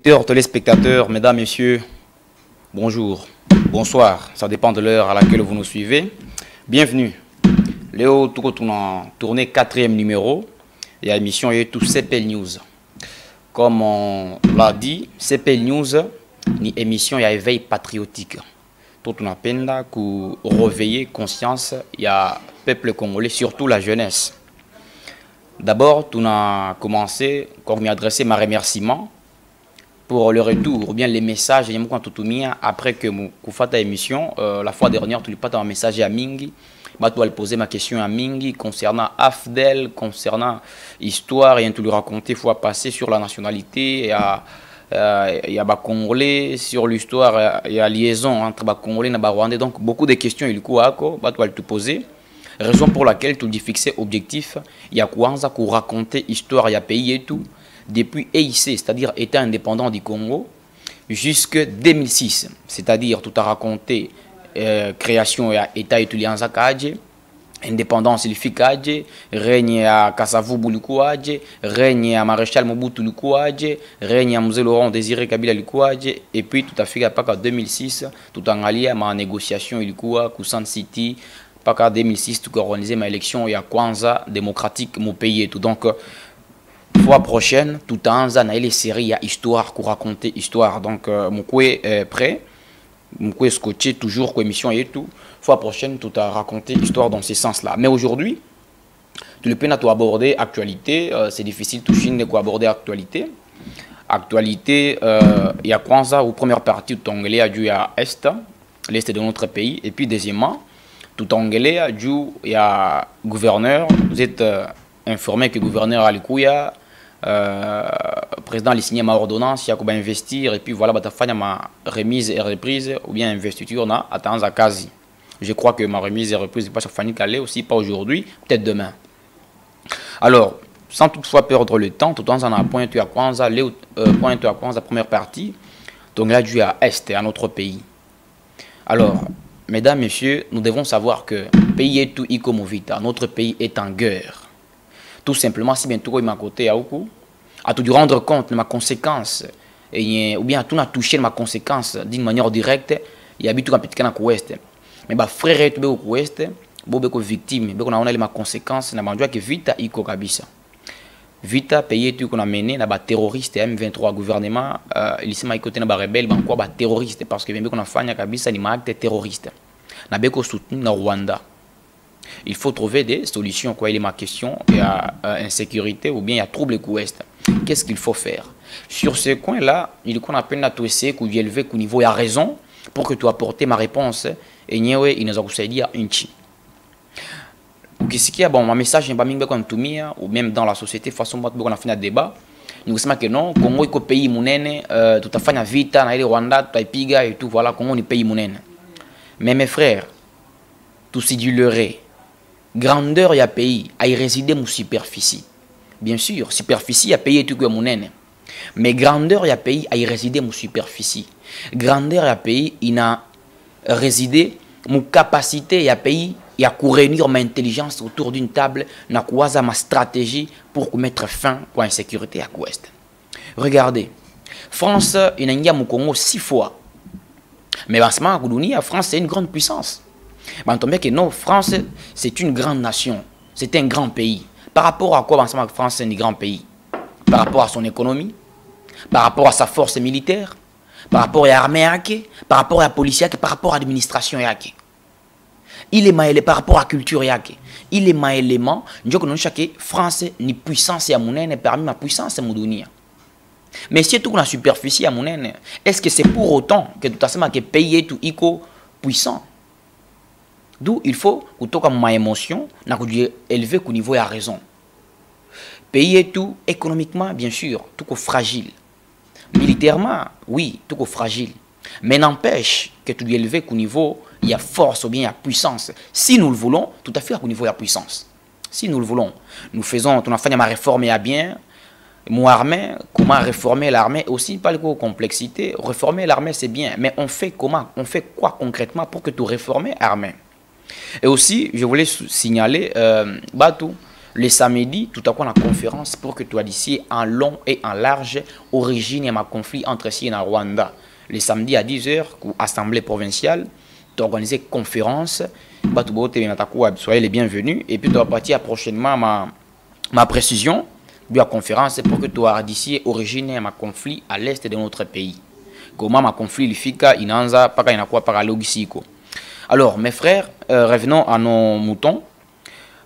Chers téléspectateurs, mesdames, messieurs, bonjour, bonsoir, ça dépend de l'heure à laquelle vous nous suivez. Bienvenue. Léo, tout le monde tourné 4e numéro et l'émission est tout CPL News. Comme on l'a dit, CPL News, une émission et éveil patriotique. Tout on appelle pour réveiller conscience, il y a peuple congolais, surtout la jeunesse. D'abord, on a commencé, quand on m'a adressé ma remerciement pour le retour, ou bien les messages, après que je fasse l'émission, la fois dernière, tu n'as pas un message à Mingi, je dois poser ma question à Mingi concernant Afdel, concernant l'histoire, et tu lui raconter fois passé sur la nationalité, il y a Congolais, sur l'histoire, il y a liaison entre Congolais et Rwandais, donc beaucoup de questions, il doit te poser. Raison pour laquelle tu dis fixer objectif, il y a quoi pour raconter l'histoire, il y a pays et tout. Depuis EIC, c'est-à-dire État indépendant du Congo, jusqu'en 2006, c'est-à-dire tout a raconté création et État étudiant Zakadje, indépendance Lifikaadje, règne à Kasavubu Lukuadje, règne à Maréchal Mobutu Lukuadje, règne à Mzee Laurent Désiré Kabila Lukuadje, et puis tout à fait en 2006, tout en allié à ma négociation Ilukua, Kusan City, pas qu'en 2006, tout organisé ma élection, il y a Kwanza démocratique, mon pays et tout. Donc, fois prochaine, tout en temps, les séries, il y a histoire, pour raconter histoire. Donc, mon coué est prêt, mon coué scotché, toujours, émission et tout. Fois prochaine, tout a raconté histoire dans ce sens-là. Mais aujourd'hui, tu le peux aborder actualité, c'est difficile tout de aborder actualité. Actualité, il y a Kwanza, ou première partie, tout anglais, à dû à l'est de notre pays. Et puis, deuxièmement, tout anglais, il y a gouverneur, vous êtes informé que le gouverneur Alikuya, président a signé ma ordonnance, il y a investir, et puis voilà, ma remise et reprise, ou bien investiture, na attends à quasi. Je crois que ma remise et reprise n'est pas chaque Calais, aussi pas aujourd'hui, peut-être demain. Alors, sans toutefois perdre le temps, tout en a pointé à Kwanza, la première partie, donc là, dû à Est, à notre pays. Alors, mesdames, messieurs, nous devons savoir que pays est tout ikomovita, notre pays est en guerre. Tout simplement, si bientôt il m'a côté à Oku, à tout dû rendre compte de ma conséquence, ou bien à tout a touché ma conséquence d'une manière directe, il y a tout un petit canard ouest. Mais bah frère est tout au ouest, beaucoup victime, beaucoup on a ma conséquence, n'a pas que vita iko kabisa. Vita pays tout qu'on a mené na ba terroriste M23 gouvernement, il s'est côté na ba rebelle, ba quoi ba terroriste parce que bien qu'on a fait kabisa ni acte terroriste. Na beko soutenu na Rwanda. Il faut trouver des solutions. Quoi, il est ma question. Il y a insécurité ou bien il y a trouble ouest. Qu'est-ce qu'il faut faire? Sur ce coin-là, il qu'on appelle à tout essayer qu'au élevé qu'au niveau il y a raison pour que tu apportes ma réponse. Et il nous a dit une chi. Qu'est-ce qu'il y a? Bon, mon message n'est pas mis comme tout ou même dans la société façon dont on a fait un débat. Nous savons que non, Congo est un pays mounene, tout à fait na vita, na Rwanda, tout à piga et tout voilà, Congo est un pays mounene. Mais mes frères, tout si du leurré. Grandeur, il y a pays, à y résider mon superficie. Bien sûr, superficie, il y a pays tout que mon haine. Mais grandeur, il y a pays, à y résider mon superficie. Grandeur, il y a pays, il a résidé mon capacité, il y a pays, il y a réunir ma intelligence autour d'une table, n'a quoi ma stratégie pour mettre fin à l'insécurité à l'ouest. Regardez, France, il y a mon Congo 6 fois. Mais en ce moment, la France, c'est une grande puissance. On tombe que non, France, c'est une grande nation, c'est un grand pays. Par rapport à quoi la France est un grand pays? Par rapport à son économie, par rapport à sa force militaire, par rapport à l'armée, par rapport à la police, par rapport à l'administration. Il est maëlé par rapport à la culture. Il est maëlé, je connais chaque France ni puissance à mon aine parmi ma puissance à mon dunia. Mais si tout la superficie à mon aine, est-ce que c'est pour autant que tout à fait que pays est tout puissant? D'où il faut que tout comme ma émotion, n'a élevé qu'au niveau à raison. Pays est tout économiquement, bien sûr, tout fragile. Militairement, oui, tout fragile. Mais n'empêche que tout élevé qu'au niveau il y a force ou bien il y a puissance. Si nous le voulons, tout à fait au niveau il y a puissance. Si nous le voulons, nous faisons, on a fait ma réforme à bien. Mon armée, comment réformer l'armée aussi, pas de complexité. Réformer l'armée c'est bien, mais on fait comment? On fait quoi concrètement pour que tu réformes l'armée? Et aussi, je voulais signaler, Le samedi, tout à coup, la conférence pour que tu as d'ici en long et en large origine et ma conflit entre ici et le Rwanda. Le samedi à 10h, assemblée provinciale, tu as organisé conférence. Soyez les bienvenus. Et puis tu vas partir prochainement ma précision de la conférence pour que tu as d'ici origine et ma conflit à l'est de notre pays. Comment ma conflit l'ifika inanza pas qu'il y a quoi par logisiko. Alors mes frères, revenons à nos moutons.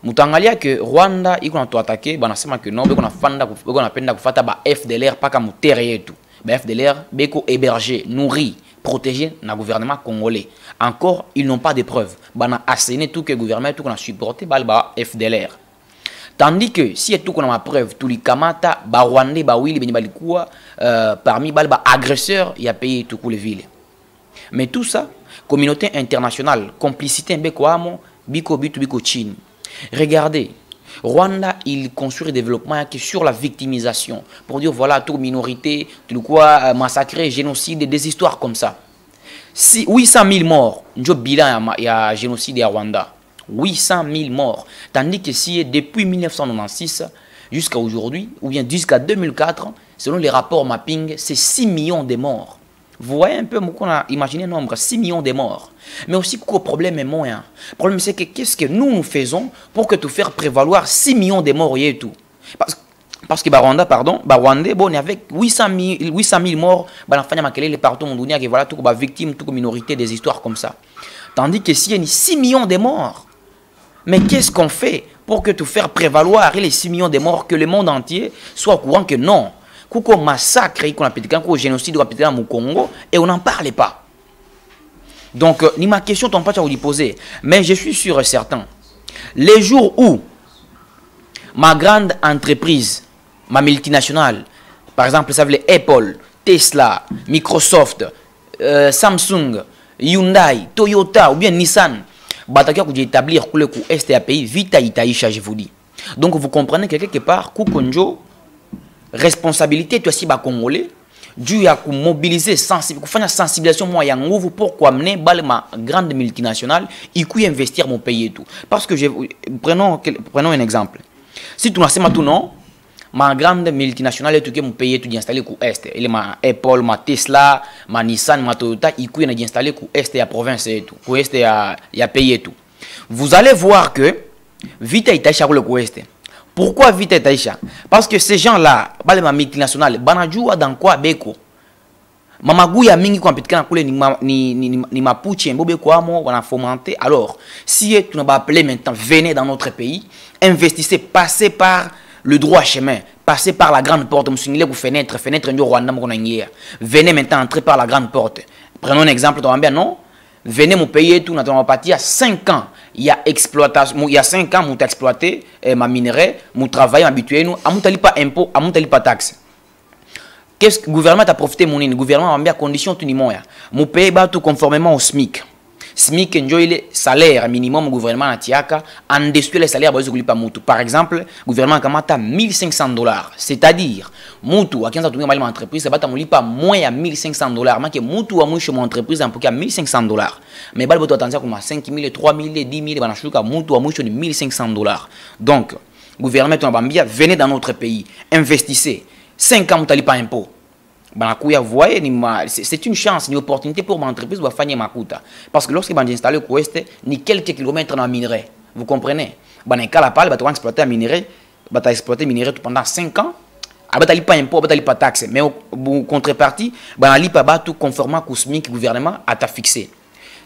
Mutangalia que Rwanda iko na attaquer banasema que non beko na fanda beko na penda kufata ba FDLR paka mutere yetu. Ba FDLR beko héberger, nourri, protéger na gouvernement congolais. Encore ils n'ont pas de preuves. Bana asséné tout que gouvernement tout qu'on a supporté ba FDLR. Tandis que si tout qu'on a ma preuve tout les kamata ba Rwandais ba wili beni balikuwa parmi ba agresseurs il a payé tout les villes. Mais tout ça communauté internationale complicité mbeko amo biko bitu biko Chine. Regardez, Rwanda, il construit le développement qui sur la victimisation. Pour dire, voilà, toute minorité, tout quoi, massacré, génocide, des histoires comme ça. Si 800 000 morts, il bilan, il y a génocide à Rwanda. 800 000 morts. Tandis que si depuis 1996 jusqu'à aujourd'hui, ou bien jusqu'à 2004, selon les rapports mapping, c'est 6 millions de morts. Vous voyez un peu, on a imaginé le nombre, 6 millions de morts. Mais aussi, le problème est moins. Le problème, c'est que qu'est-ce que nous faisons pour que tout faire prévaloir 6 millions de morts et tout. Parce que Rwanda, pardon, Rwanda, bon, avec 800 000 morts, les partout, on a voilà, tout victime, toute minorité, des histoires comme ça. Tandis que s'il y a 6 millions de morts, mais qu'est-ce qu'on fait pour que tout faire prévaloir les 6 millions de morts, que le monde entier soit au courant que non. Kuko massacre, qu'on a pété, qu'on génocide, qu'on a pété au Congo, et on n'en parle pas. Donc, ni ma question, t'en pas à vous poser. Mais je suis sûr et certain, les jours où ma grande entreprise, ma multinationale, par exemple, ça veut dire Apple, Tesla, Microsoft, Samsung, Hyundai, Toyota ou bien Nissan, batakia que j'ai établi le coup STAPI, vite à Itaïcha, je vous dis. Donc, vous comprenez que quelque part, Kukonjo, responsabilité tu as si bas congolais dû à mobiliser sensibilisation moyen nouveau pour amener ma grande multinationale et investir mon pays et tout parce que prenons un exemple si tu n'as pas tout non ma grande multinationale est tout que mon pays tout installé au est il ma Apple ma Tesla ma Nissan ma Toyota il est installé au est et à province et tout au est et à pays et tout vous allez voir que vite il t'a chargé le ouest. Pourquoi vite et Taïcha? Parce que ces gens-là, ma multinationale, banajua dans quoi beko. Mamagouya mingi kwa mpitika na kule ni mapuche mbobe kwa mo wana fomenter. Alors, si tu n'as pas appelé maintenant, venez dans notre pays, investissez, passez par le droit chemin, passez par la grande porte, fenêtre du Rwanda venez maintenant entrer par la grande porte. Prenons un exemple, tu vas bien non? Venez mon pays tout, nous parti à 5 ans. Il y a exploitation, il y a 5 ans, nous exploité ma minerai, nous travaillons habitué, nous, à nous pas impôt, à nous pas taxe. Qu'est-ce que le gouvernement a profité mon le gouvernement a mis à condition tout le monde. Mon pays bat tout conformément au SMIC. SMIC enjoy le salaire minimum au gouvernement à Tiaka, en dessous les salaires pas moutou. Par exemple, le gouvernement a 1500 $. C'est-à-dire, moutou à 15 ans de entreprise, ça va pas moins à 1500 $. Mais que moutou à moins chez mon entreprise, un peu qu'à 1500 $. Mais bal boto attention comme 5000, 3000, 10 000, banachouka moutou à moins chez 1500 $. Donc, gouvernement de Bambia, venez dans notre pays, investissez. 5 ans, vous n'allez pas impôt. C'est une chance, une opportunité pour mon entreprise de faire ma coûte. Parce que lorsque vous installez au ouest, ni quelques kilomètres dans le minerai. Vous comprenez? Vous allez exploiter le minerai, vous allez exploiter le minerai pendant 5 ans. Vous n'allez pas impôt, vous n'allez pas taxe. Mais en contrepartie, vous n'allez pas tout conformément au SMIC gouvernement à fixé.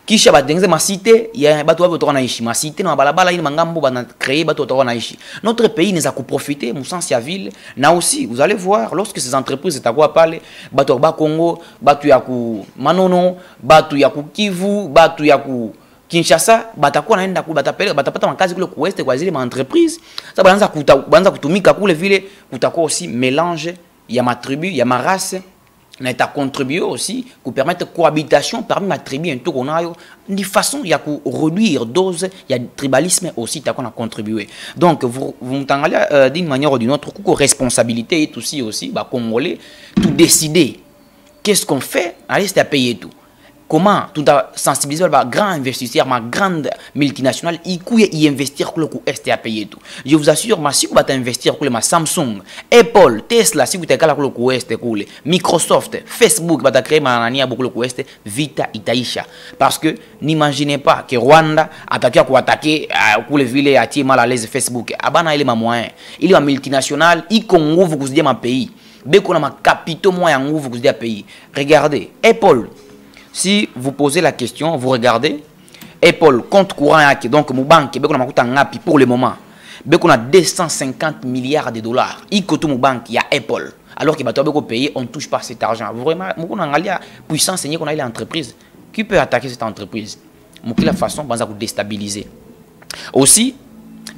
Kisha badenze ma cité ya batu wabo tokana ishi ma cité na balabala ili mangambo bana créer batu tokana ishi. Notre pays n'est à profiter mon sens ya ville na aussi vous allez voir lorsque ces entreprises est à quoi parler batu ba Congo batu ya ku Manono batu ya ku Kivu batu ya ku Kinshasa batakuwa naenda ku batapeleka batapata makazi kule ku West kwa zile ma entreprise ça banza kutumika kule vile kutakuwa aussi mélange ya ma tribu ya ma race mais tu as contribué aussi pour permettre cohabitation parmi ma tribu et tout qu'on a de façon il y a pour réduire dose il y a tribalisme aussi tu as contribué donc vous m'entendez d'une manière ou d'une autre coup responsabilité est aussi bah congolais tout décider qu'est-ce qu'on fait allez c'est à payer tout Comment tout a sensibilisé les grands investisseurs, ma grande multinationale, ils investir pour le coup est à payer tout. Je vous assure, si vous allez investir pour ma Samsung, Apple, Tesla, si vous êtes pour le coup est Microsoft, Facebook, vous allez créer ma nania pour le coup est vita itaisha. Parce que n'imaginez pas que Rwanda attaque pour attaquer pour les villes à tirer mal à l'aise Facebook. Abana il est ma moyen. Il est ma multinationale, il Congo vous dites ma pays. Beko na ma capitaux moyen vous dites un pays. Regardez, Apple. Si vous posez la question, vous regardez, Apple, compte courant, donc mon banque, pour le moment, on a 250 milliards de dollars. Il coûte mon banque, il y a Apple. Alors que les pays, on ne touche pas cet argent. Vous vraiment, on a la puissance, on a l'entreprise. Qui peut attaquer cette entreprise? La façon de déstabiliser. Aussi,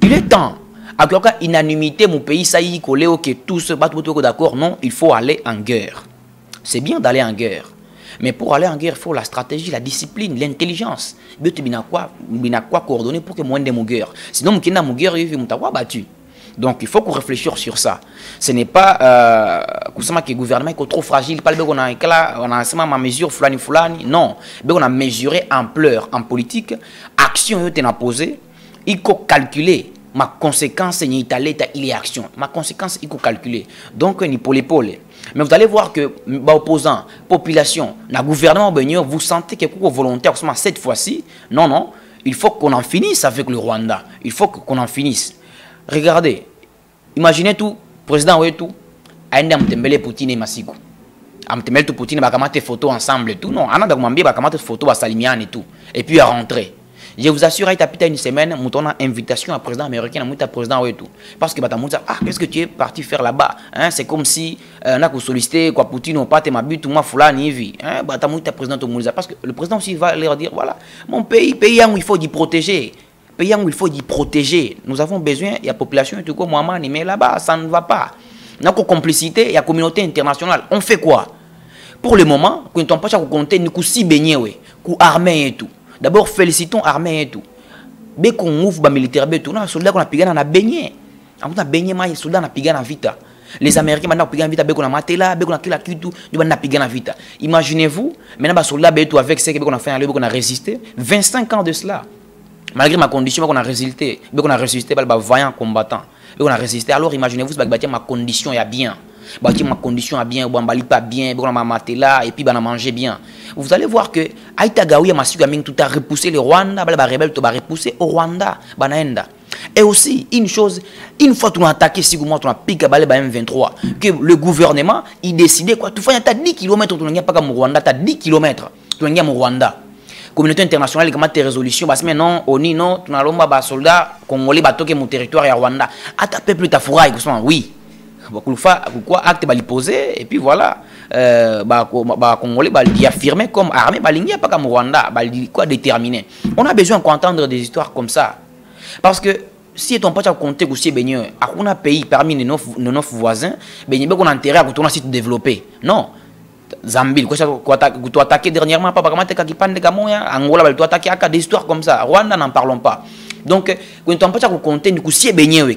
il est temps. À quoi unanimité, mon pays, ça y est, que tout se bat, d'accord. Non, il faut aller en guerre. C'est bien d'aller en guerre. Mais pour aller en guerre, il faut la stratégie, la discipline, l'intelligence. Il faut quoi coordonner pour que moi de mon guerre. Sinon, mon guerre, il va battu. Donc, il faut qu'on réfléchisse sur ça. Ce n'est pas que le gouvernement est trop fragile. On a ma mesure fulani. Non. On a mesuré ampleur en politique. Action est posée. Il faut calculer. Ma conséquence, il est action. Ma conséquence, il faut calculer. Donc, il faut l'épaule. Mais vous allez voir que les opposants, population, le gouvernement, vous sentez que pour volontaire, cette fois-ci, non, il faut qu'on en finisse avec le Rwanda. Il faut qu'on en finisse. Regardez, imaginez tout, président et tout, aïe Mtembele Poutine et Massikou. Mtembele Poutine, va commenter photos ensemble et tout. Non, Anna Dagmambie va commenter photos à Salimian et tout. Et puis à rentrer. Je vous assure, il y a une semaine, nous avons une invitation à président américain, à président et tout. Parce que qu'est-ce que tu es parti faire là-bas? C'est comme si on a sollicité quoi Poutine ou pas ma but ou moi fulani vi. Président parce que le président aussi va leur dire voilà, mon pays où il faut y protéger. Pays où il faut y protéger. Nous avons besoin, il y a la population et tout comme moi, mais là-bas, ça ne va pas. On a une complicité, il y a la communauté internationale. On fait quoi? Pour le moment, quand on ne peut pas compter, nous sommes si baignés, nous armés et tout. D'abord, félicitons l'armée et tout. Dès qu'on ouvre les militaires, les soldats qu'on a pigé, on a baigné. On a baigné, les soldats on a pigé dans la vita. Les Américains maintenant pigé dans la vita, on a maté là, on a pigé tout, on a pigé dans la vita. Imaginez-vous, maintenant les soldats avec ce qu'on a fait, on a résisté. 25 ans de cela. Malgré ma condition, on a résisté. On a résisté, on a vaillant combattant. On a résisté. Alors imaginez-vous, ma condition est bien. Ma condition est bien, on pas bien, on a maté là, et puis on a mangé bien. Vous allez voir que Aïta Gaouya Massougaming tout a repoussé le Rwanda, les rebelles tout a repoussé au Rwanda, Banaenda. Et aussi, une chose, une fois que tu as attaqué, si vous montrez un pic à balai M23, que le gouvernement, il décidait quoi, tu fais 10 km, tu n'as pas comme Rwanda, tu as 10 km, tu n'as pas Rwanda. Communauté internationale, comment tes résolutions, parce que non, ONI, non, tu n'as pas de soldats congolais, qui mon territoire à Rwanda. À ta peuple, tu as fourraille, oui. Pourquoi acte va poser et puis voilà Congolais va affirmer comme armée pas comme Rwanda quoi déterminer. On a besoin d'entendre des histoires comme ça parce que si on peut pas compter aussi ben on a pays parmi nos voisins ben on a intérêt à tourner site développé non Zambie quoi attaquer dernièrement pas comment te kakipande kamoya Angola va attaquer à des histoires comme ça Rwanda n'en parlons pas. Donc, quand on peut compter,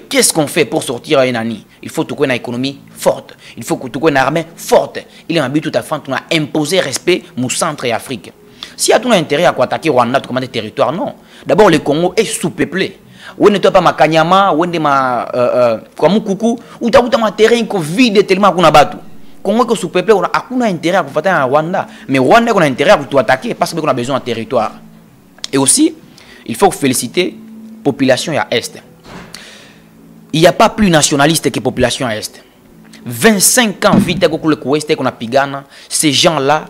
qu'est-ce qu'on fait pour sortir à Enani? Il faut une économie forte. Il faut une armée forte. Il est un but tout à fait imposer respect au centre et Afrique. Si y a tout intérêt à attaquer Rwanda, tout comme territoire, non. D'abord, le Congo est sous-peuplé. Où n'est pas ma Kanyama, où n'est ma Koukou, où t'as un terrain qui vide tellement qu'on a battu. Congo est sous-peuplé, on a intérêt à attaquer Rwanda. Mais Rwanda, on a intérêt à tout attaquer parce qu'on a besoin de territoire. Et aussi, il faut féliciter population à Est. Il n'y a pas plus nationaliste que population à Est. 25 ans vite qu'on a pigana, ces gens-là,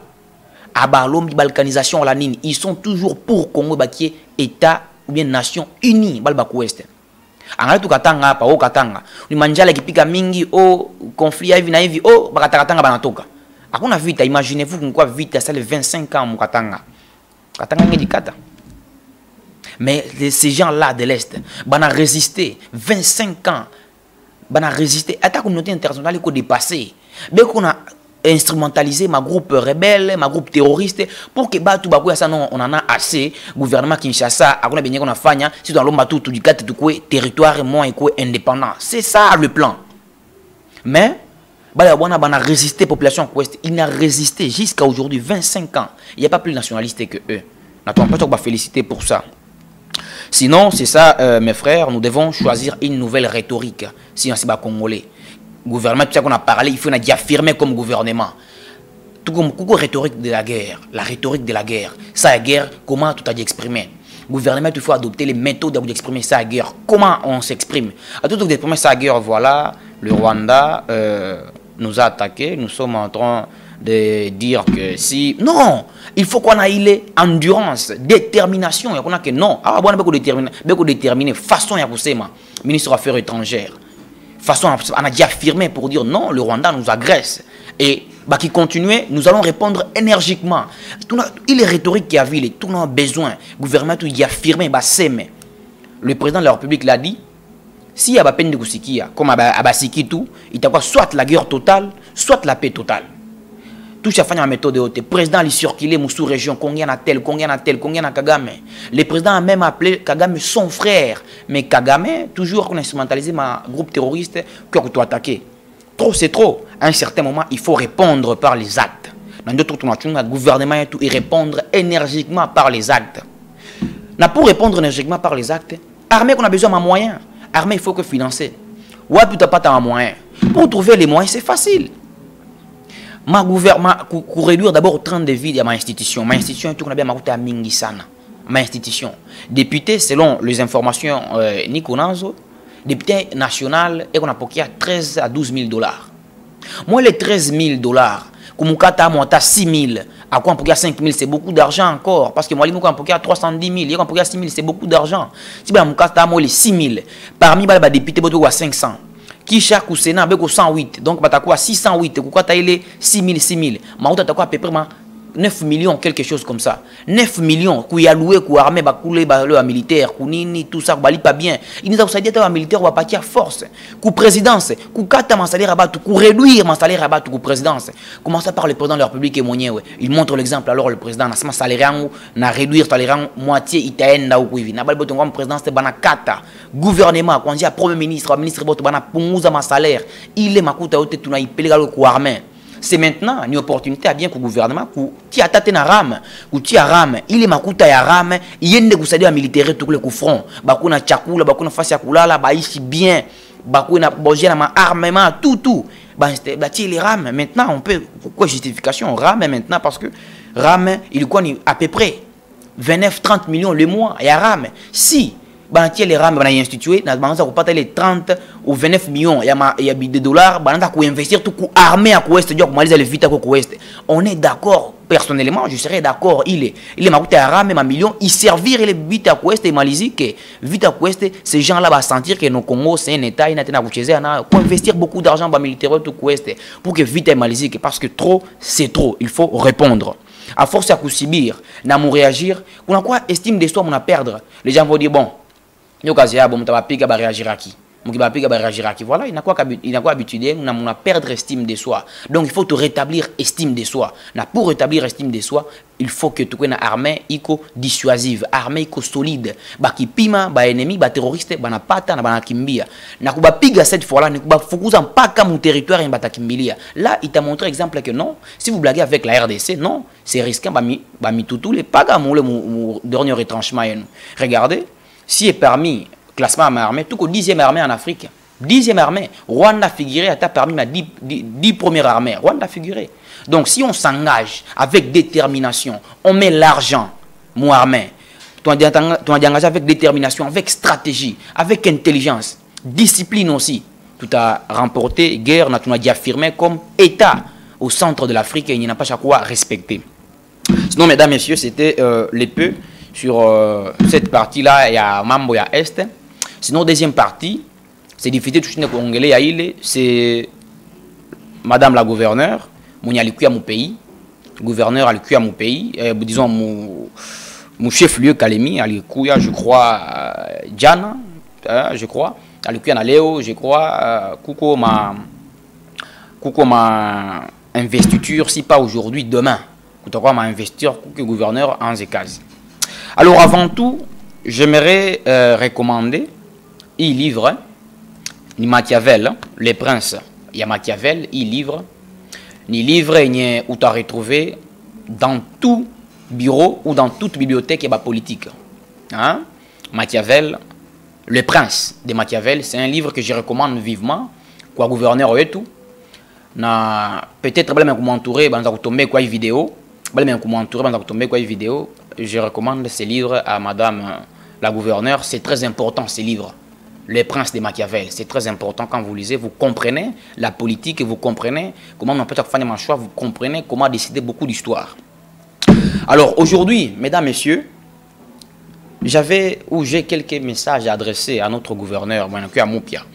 à Balom, balkanisation à la Nine, ils sont toujours pour Congo qui est État ou bien nation unie, Balbakou Est. En tout katanga pa o katanga, ni manjala qui piga mingi o conflit hivi na hivi o bakatakatanga banatoka. Hakuna vita, imaginez-vous quoi vita ça les 25 ans mu katanga. Katanga ngi dikata. Mais ces gens-là de l'Est, ils ont résisté 25 ans. Ils ont résisté. À la communauté internationale, il faut dépasser. Dès qu'on a instrumentalisé ma groupe rebelle, ma groupe terroriste, pour que tout on en a assez. Le gouvernement Kinshasa, on a bien qu'on a fait, si dans l'homme tout du territoire moins indépendant. C'est ça le plan. Mais, a résisté, population ouest. Il n'a résisté jusqu'à aujourd'hui, 25 ans. Il n'y a pas plus de nationalistes que eux. N'attendons pas qu'on va féliciter pour ça. Sinon, c'est ça, mes frères, nous devons choisir une nouvelle rhétorique. Si on s'est pas congolais. Gouvernement, tout ça qu'on a parlé, il faut nous affirmer comme gouvernement. Tout comme la rhétorique de la guerre. La rhétorique de la guerre. Ça, la guerre, comment tout a dit exprimer? Gouvernement, il faut adopter les méthodes d'exprimer sa guerre. Comment on s'exprime? À tout d'exprimer sa guerre, voilà, le Rwanda nous a attaqué. Nous sommes en train de dire que si... Non! Il faut qu'on ait endurance, détermination. Il y a que non. Ah, bon, on a déterminé. Façon, il y a ministre des Affaires étrangères. Façon, on a déjà affirmé pour dire non, le Rwanda nous agresse. Et bah, qui continue, nous allons répondre énergiquement. Il est rhétorique qui a vu, tout le monde a besoin. Le gouvernement il a affirmé, bah, le président de la République l'a dit. S'il y a peine de Koussiki, comme à Basiki tout, il y a soit la guerre totale, soit la paix totale. Tout ça fait une méthode de haute. Le président a circulé sous région, combien a tel, combien a tel, combien a Kagame. Le président a même appelé Kagame son frère. Mais Kagame, toujours qu'on a instrumentalisé un groupe terroriste, qui a attaqué. Trop, c'est trop. À un certain moment, il faut répondre par les actes. Dans d'autres le gouvernement et répondre énergiquement par les actes. Pour répondre énergiquement par les actes, armée qu'on a besoin de moyens. Armée, il faut que financer. Ouais, tu n'as pas de moyens. Pour trouver les moyens, c'est facile. Ma gouvernement, pour réduire d'abord le train de vie de ma institution. Ma institution est tout à Mingisana. Ma institution. Député, selon les informations Nikonazo, député national, et qu'on a payé 13 à 12 000 dollars. Moi, les 13 000 dollars, comme on a 6 000, à quoi on paye 5 000, c'est beaucoup d'argent encore. Parce que moi, on paye 310 000, on paye 6 000, c'est beaucoup d'argent. Si on a les 6 000, parmi les députés, on a 500. Qui chaque Sénat avec 108, donc bah quoi 608, pourquoi tu as les 6000, mais tu as quoi à peu près 9 millions, quelque chose comme ça. 9 millions, qui a loué, qui a armé, qui a militaire, qui tout ça, qui pas bien. Il nous a dit que militaire va partir à force. Qui présidence, qui cata mon salaire à battre, qui réduire mon salaire à battre, qui présidence. Commence par le président de la République et Mounier, il montre l'exemple. Alors le président, n'a salaire n'a réduire salaire moitié, il t'a aidé ou quoi. N'a pas le président, c'est bana kata. Gouvernement, quand il y a premier ministre, ministre de bana pour mon salaire, il est ma coûte à haute, tu n'as pas le armé. C'est maintenant une opportunité à bien que le gouvernement qui a tâté na rame, qui a rame, il est makuta ya rame, il y a des goussadés militaires tout le coup front, bakou na tchakula, bakou na face ya kulala, ba ici bien, bakou na boger na armement, tout, bah c'est les rames. Maintenant on peut, pourquoi justification rame maintenant parce que rame il connaît à peu près 29-30 millions le mois, il y a rame. Si les rames institué, les 30 ou 29 millions de dollars, pour investir tout pour armer à l'ouest, on est d'accord, personnellement, je serais d'accord, il est à rame, ma million, il servir les vite à l'ouest et Malaisie, que vite à l'ouest, ces gens-là vont sentir que nos Congo, c'est un État, il pour investir beaucoup d'argent dans le militaire tout l'ouest, pour que vite à Malaisie, parce que trop, c'est trop, il faut répondre. À force à subir, n'a réagir, on a quoi estime de soi, on a perdre. Les gens vont dire, bon, il y a bon, réagir à qui? Voilà, il n'a quoi habitué, on a perdre estime de soi. Donc il faut te rétablir estime de soi. Pour rétablir estime de soi, il faut que tu aies une armée dissuasive, armée solide. Qui pima, ennemi, terroriste, na pata, na kimbia. Na kuba piga cette fois-là, ne kuba focus pas comme mon territoire et bata kimbilia. Là, il t'a montré exemple que non, si vous blaguez avec la RDC, non, c'est risquant, mi tout les paga mon dernier retranchement. Regardez. Si est parmi classement armée, tout qu'au 10e armée en Afrique, 10e armée, Rwanda figuré à parmi ma 10 premières armées. Rwanda figuré. Donc si on s'engage avec détermination, on met l'argent, mon armée, tu as engagé avec détermination, avec stratégie, avec intelligence, discipline aussi. Tout a remporté, guerre, tu as dit affirmé comme État au centre de l'Afrique et il n'y a pas chaque fois respecté. Sinon, mesdames, messieurs, c'était les peu. Sur cette partie-là, il y a Mambo, il y a Est. Sinon, deuxième partie, c'est difficile de toucher les Congolais. C'est Madame la gouverneure, mon à mon pays. Gouverneur à mon pays. Disons, mon chef-lieu, Kalemi, Alikuya, je crois, Diana, je crois. Alikuya Naléo, je crois. Kouko ma investiture, si pas aujourd'hui, demain. Kouko ma investiture, Kouko gouverneur en Zekaz. Alors avant tout, j'aimerais recommander un livre, Machiavel, Les Princes il y a Machiavel, il livre. Ni livre, il y a où tu as retrouvé dans tout bureau ou dans toute bibliothèque et politique. Hein? Machiavel, Le Prince de Machiavel, c'est un livre que je recommande vivement. Quoi, gouverneur et tout. Peut-être que m'entourer, tomber quoi vidéo. Vidéo. Je recommande ces livres à Madame la gouverneure. C'est très important ces livres. Le Prince de Machiavel, c'est très important quand vous lisez, vous comprenez la politique, vous comprenez comment on peut faire des choix, vous comprenez comment décider beaucoup d'histoires. Alors aujourd'hui, mesdames, messieurs, j'ai quelques messages à adresser à notre gouverneur, à Mopia.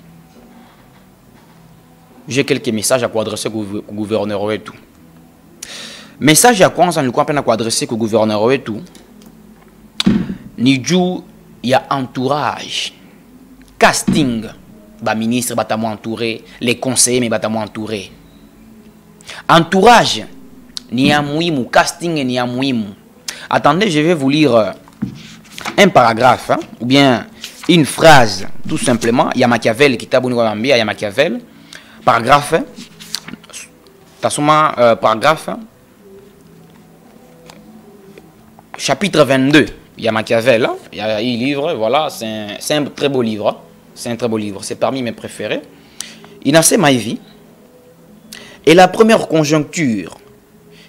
J'ai quelques messages à adresser au gouverneur et tout. Message à quoi on peut adresser au gouverneur et tout. Nidjou, il y a entourage. Casting, ministre va entouré, les conseillers va entouré. Entourage, ni a mouimou, casting ni a mouimou. Attendez, je vais vous lire un paragraphe, hein, ou bien une phrase, tout simplement. Il y a Machiavel qui t'a il y a Machiavel. Paragraphe, paragraphe, chapitre 22. Il y a Machiavel, hein, il y a un livre, voilà, c'est un très beau livre. Hein. C'est un très beau livre, c'est parmi mes préférés. Inassé Maïvi. Et la première conjoncture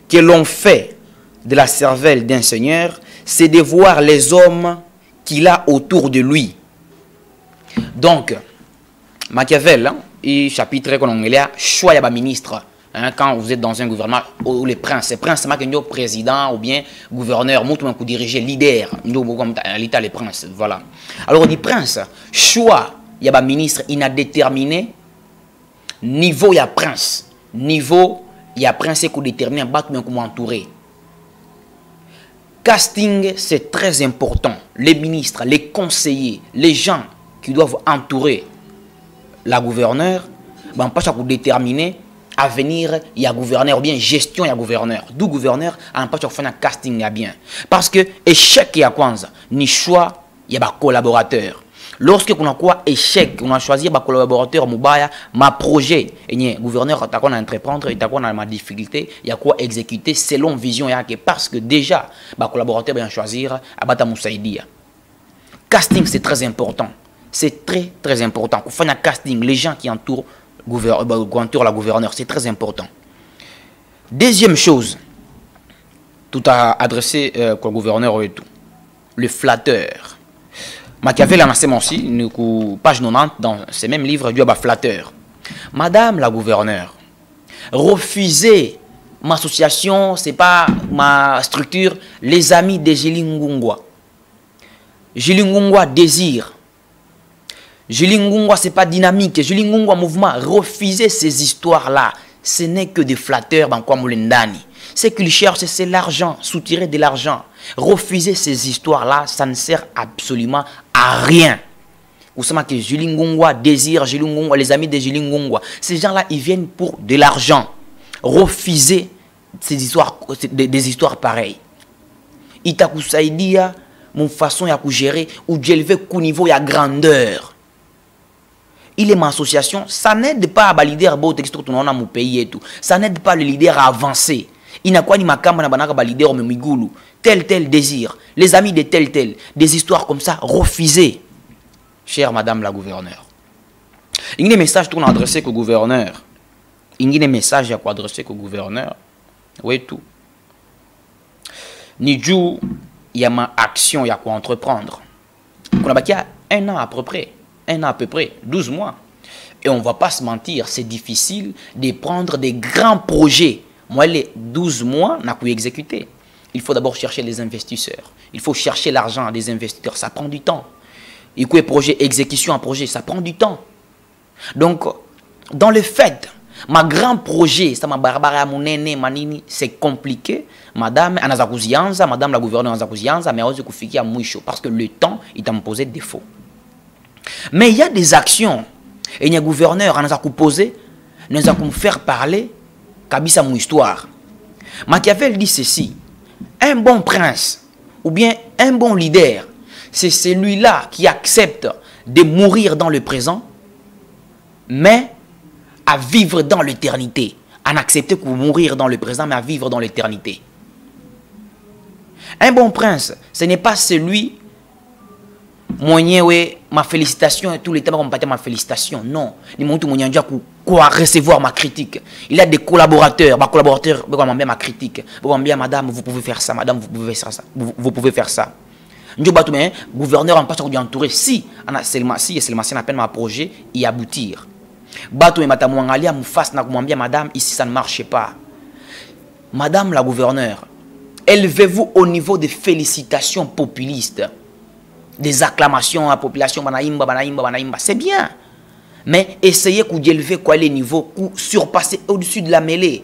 que l'on fait de la cervelle d'un seigneur, c'est de voir les hommes qu'il a autour de lui. Donc, Machiavel, hein, et chapitre qu'on a choix de ministre. Hein, quand vous êtes dans un gouvernement où les princes, président ou bien gouverneur, ou diriger, leader, l'État, les princes, voilà. Alors on dit prince, choix, il y a un ministre indéterminé, niveau il y a prince, niveau il y a prince qui détermine comment entourer. Casting, c'est très important. Les ministres, les conseillers, les gens qui doivent entourer la gouverneure, pas pour déterminer avenir, il y a gouverneur, ou bien gestion, il y a gouverneur. D'où gouverneur, on peut faire un casting bien. Parce que échec, il y a quoi? Ni choix, il y a un collaborateur. Lorsque on a quoi échec, on a choisi un collaborateur, ma projet, et gouverneur, tu as quoi entreprendre, tu as quoi ma difficulté, il y a quoi exécuter selon vision, parce que déjà, le collaborateur va choisir à Moussaïdia. Casting, c'est très important. C'est très, très important. Pour faire un casting, les gens qui entourent la gouverneure, c'est très important. Deuxième chose, tout à adresser au gouverneur et tout. Le flatteur. Machiavel en a aussi, page 90, dans ce même livre, du flatteur. Madame la gouverneure, refusez ma association, c'est pas ma structure, les amis de Gilingungwa. Gilingungwa désire. Gilingungwa, ce n'est pas dynamique. Gilingungwa mouvement. Refusez ces histoires-là. Ce n'est que des flatteurs. Ce qu'ils cherchent, c'est l'argent. Soutirer de l'argent. Refusez ces histoires-là. Ça ne sert absolument à rien. Vous savez que Gilingungwa désire, Gilingungwa, les amis de Gilingungwa. Ces gens-là, ils viennent pour de l'argent. Refusez ces histoires, des histoires pareilles. Itakusaidia, mon façon de gérer, ou d'élever au niveau de grandeur. Il est ma association, ça n'aide pas à leader à mon pays et tout. Ça n'aide pas le leader à avancer. Il n'a quoi ni ma campagne à leader au Migulu. Tel désir. Les amis de tel. Des histoires comme ça, refusez. Chère madame la gouverneure. Il y a des messages qu'on a adressés au gouverneur. Il y a des messages à adresser au gouverneur. Oui, tout. Nidjou, il y a ma action, il y a quoi entreprendre. On a bâti un an à peu près. 12 mois. Et on ne va pas se mentir, c'est difficile de prendre des grands projets. Moi, les 12 mois, on a pu exécuter. Il faut d'abord chercher les investisseurs. Il faut chercher l'argent des investisseurs. Ça prend du temps. Il faut projet, exécution en projet, ça prend du temps. Donc, dans le fait, ma grand projet, ça m'a barbara mon aîné, manini, c'est compliqué. Madame Anazakouzianza, madame la gouverneure Anazakouzianza, mais aussi Koufiki à Mouicho, parce que le temps, il t'a posé défaut. Mais il y a des actions, et il y a un gouverneur, on a posé, nous avons faire parler, Kabisa mon histoire. Machiavel dit ceci, un bon prince, ou bien un bon leader, c'est celui-là qui accepte de mourir dans le présent, mais à vivre dans l'éternité. À n'accepter que mourir dans le présent, mais à vivre dans l'éternité. Un bon prince, ce n'est pas celui, ma félicitation, et tous les temps, ma félicitation. Non. Il m'a recevoir ma critique. Il a des collaborateurs. Ma collaborateur, ma critique. Madame, vous pouvez faire ça. Madame, vous pouvez faire ça. Vous pouvez faire ça. Gouverneur en passe à entouré. Si, c'est à peine ma projet, y aboutir. Madame, ici ça ne marche pas. Madame la gouverneure, élevez-vous au niveau des félicitations populistes, des acclamations à la population, c'est bien. Mais essayez d'élever les niveaux, surpasser au-dessus de la mêlée.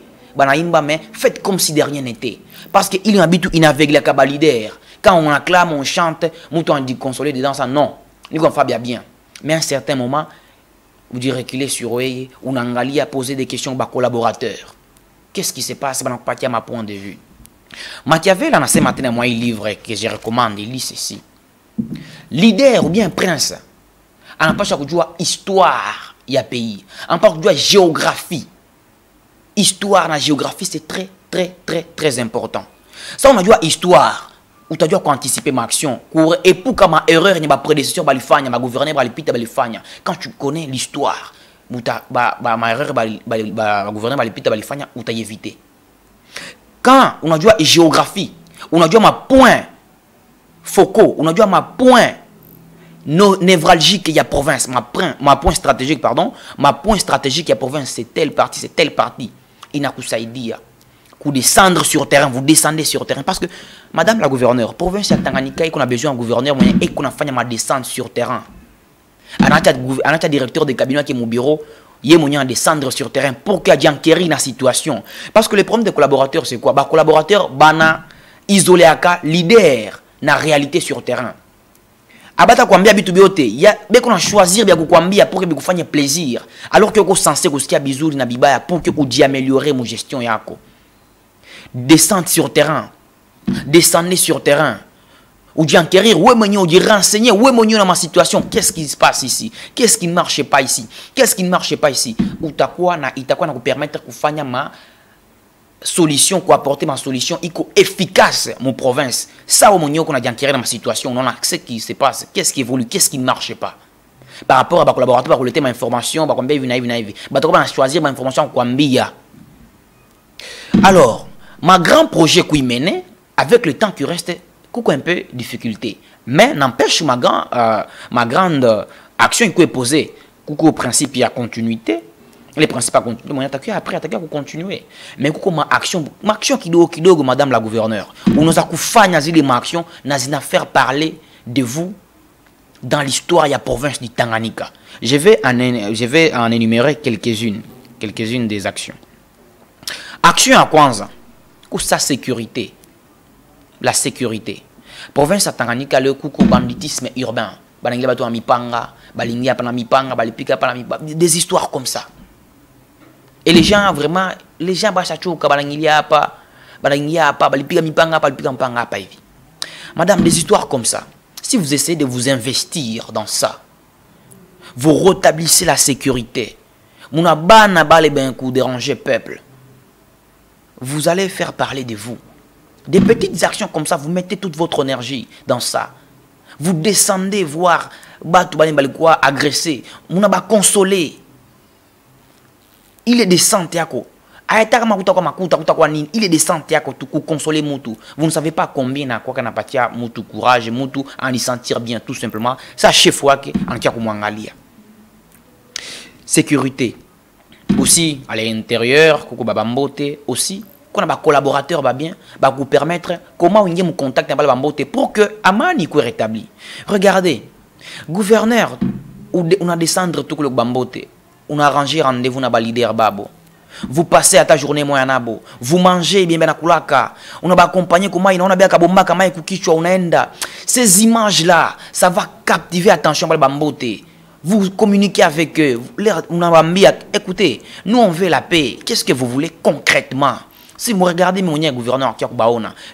Mais faites comme si de rien n'était. Parce qu'il y a un but inaveugle à Kabalidaire. Quand on acclame, on chante, on dit consoler dedans ça. Non, nous on fait bien. Mais à un certain moment, vous dites reculer sur eux, on a posé des questions aux collaborateurs. Qu'est-ce qui se passe dans ma point de vue? Machiavel, en a ce matin, moi, un livre que je recommande, il lit ceci. Leader ou bien prince, on n'a pas chaque jour histoire, il y a pays. On n'a pas chaque jour géographie. Histoire, la géographie, c'est très important. Ça, on a dit histoire. Ou tu dois anticiper ma action. Et pour que ma erreur, ma prédécesseur, ma gouverneur, quand tu connais l'histoire, ma erreur, ma gouverneur, ou tu as évité. Quand on a dit géographie, on a dit ma point focaux, on a dit ma point névralgique, il y a province, ma point stratégique, pardon, ma point stratégique, il y a province, c'est telle partie. Il n'a qu'à dire. Vous descendre sur terrain, vous descendez sur terrain. Parce que, madame la gouverneure, province de Tanganyika, qu'on a besoin d'un gouverneur et qu'on a fait ma descente sur terrain. On a un directeur de cabinet qui est mon bureau, il y a descendre sur terrain pour qu'il y ait enquérir la situation. Parce que le problème des collaborateurs, c'est quoi? Collaborateurs, isolé à cas, leader, la réalité sur terrain. Abata kwambia bitu biote ya beko na choisir bia kukwambia pour que vous fasse plaisir alors que vous censé kusikia bizuri na bibaya pour que vous améliorer mon gestion yako. Descendre sur terrain, descendez sur terrain, ou dit enquérir, ou dit renseigner, ou dans ma situation, qu'est-ce qui se passe ici, qu'est-ce qui ne marche pas ici, qu'est-ce qui ne marche pas ici, ou t'as quoi na vous permettre de faire ma solution, quoi apporter ma solution, efficace mon province, ça au monio qu'on a dit enquérir dans ma situation, on a ce qui se passe, qu'est-ce qui évolue, qu'est-ce qui ne marche pas. Par rapport à ma collaborateur, par relater ma information, par combien il choisir ma information, combien. Alors, ma grand projet qui mené, avec le temps qui reste, coucou un peu de difficulté. Mais n'empêche ma grande action qui est posée, coucou au principe il y a continuité, les principes à continuer, moi attaquer après attaquer pour continuer. Mais coucou ma action kidogo madame la gouverneure, on nous a fait ma action, n'a faire parler de vous dans l'histoire de la province du Tanganyika. Je vais en énumérer quelques-unes des actions. Action à Kwanza. Sa sécurité. La sécurité. Province à Tanganyika, le coucou banditisme urbain. Des histoires comme ça. Et les gens, vraiment, madame, des histoires comme ça. Si vous essayez de vous investir dans ça, vous rétablissez la sécurité. Déranger peuple. Vous allez faire parler de vous. Des petites actions comme ça, vous mettez toute votre énergie dans ça. Vous descendez voir agresser, vous n'avez pas consolé. Il est décent, il est décent, consoler Moutou. Vous ne savez pas combien à quoi qu'on a pas Moutou courage, Moutou en y sentir bien tout simplement. Ça chef fois que en kia kumangalia. Sécurité. Aussi à l'intérieur, coucou babambote aussi. Qu'on a des collaborateurs bien, vous permettre comment on me contacte avec babambote pour que Amani soit rétabli. Regardez, gouverneur, on a descendre tout le bambote, on a arrangé rendez-vous na leader babo. Vous passez à ta journée moyanabo, vous mangez bien na kulaka, on a accompagné comment on a bien kabomba kama ikukichwa unaenda. Ces images là, ça va captiver attention par bambote. Vous communiquez avec eux, écoutez, nous on veut la paix. Qu'est-ce que vous voulez concrètement? Si vous regardez mon gouverneur qui a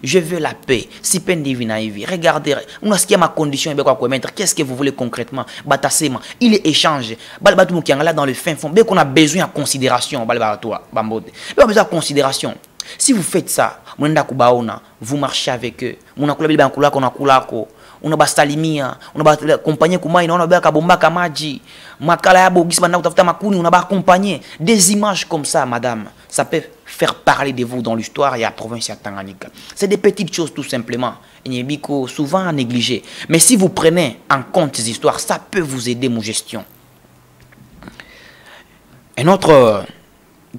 je veux la paix. Si peine divine regardez, on a ce qui est ma condition et quoi mettre. Qu'est-ce que vous voulez concrètement? Batassement, il est échange. Balbatou qui est là dans le fin fond. Qu'on a besoin de considération. Balbatoua, bambote. On a besoin de considération. Si vous faites ça, vous marchez avec eux. On a basalimia, on a accompagné kumaina, on a kabomba kamaji, makala ya bogis bana utafuta makuni, on a accompagné des images comme ça, madame. Ça peut faire parler de vous dans l'histoire et à la province de Tanganyika. C'est des petites choses tout simplement. Et souvent négligées. Mais si vous prenez en compte ces histoires, ça peut vous aider mon gestion. Un autre